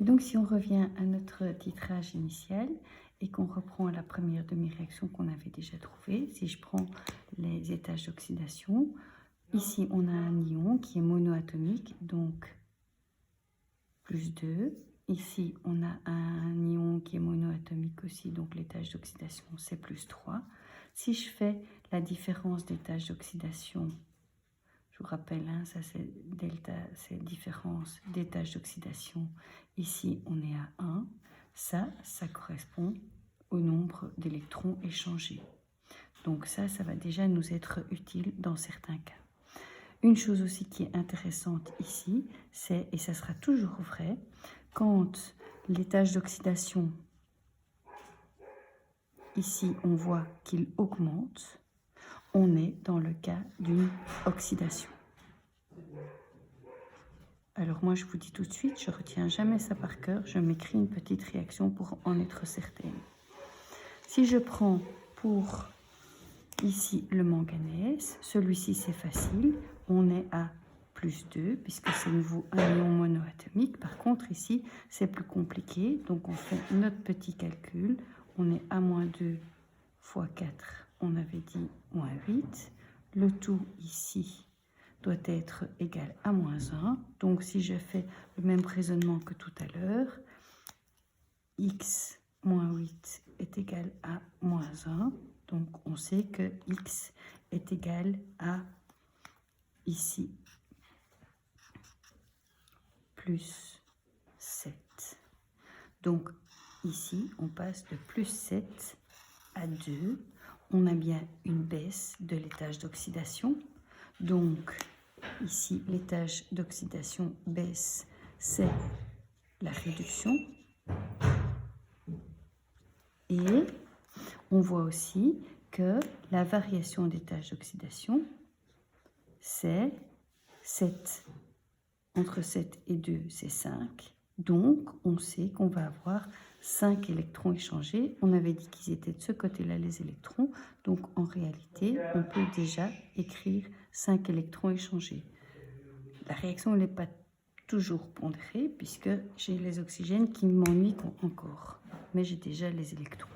Et donc, si on revient à notre titrage initial et qu'on reprend la première demi-réaction qu'on avait déjà trouvée, si je prends les étages d'oxydation, ici, on a un ion qui est monoatomique, donc plus 2. Ici, on a un ion qui est monoatomique aussi, donc l'étage d'oxydation, c'est plus 3. Si je fais la différence d'étage d'oxydation, je vous rappelle, hein, ça c'est delta, c'est différence d'étage d'oxydation. Ici, on est à 1. Ça correspond au nombre d'électrons échangés. Donc ça va déjà nous être utile dans certains cas. Une chose aussi qui est intéressante ici, c'est, et ça sera toujours vrai, quand l'étage d'oxydation, ici on voit qu'il augmente, on est dans le cas d'une oxydation. Alors moi je vous dis tout de suite, je ne retiens jamais ça par cœur, je m'écris une petite réaction pour en être certaine. Si je prends pour ici le manganèse, celui-ci c'est facile, on est à plus 2 puisque c'est nouveau un ion monoatomique. Par contre ici c'est plus compliqué, donc on fait notre petit calcul, on est à moins 2 fois 4, on avait dit moins 8, le tout ici doit être égal à moins 1. Donc, si je fais le même raisonnement que tout à l'heure, x moins 8 est égal à moins 1. Donc, on sait que x est égal à, ici, plus 7. Donc, ici, on passe de plus 7 à 2. On a bien une baisse de l'étage d'oxydation. Donc, ici, l'étage d'oxydation baisse, c'est la réduction. Et on voit aussi que la variation d'étage d'oxydation, c'est 7. Entre 7 et 2, c'est 5. Donc, on sait qu'on va avoir 5 électrons échangés. On avait dit qu'ils étaient de ce côté-là, les électrons. Donc, en réalité, on peut déjà écrire 5 électrons échangés. La réaction n'est pas toujours pondérée puisque j'ai les oxygènes qui m'ennuient encore. Mais j'ai déjà les électrons.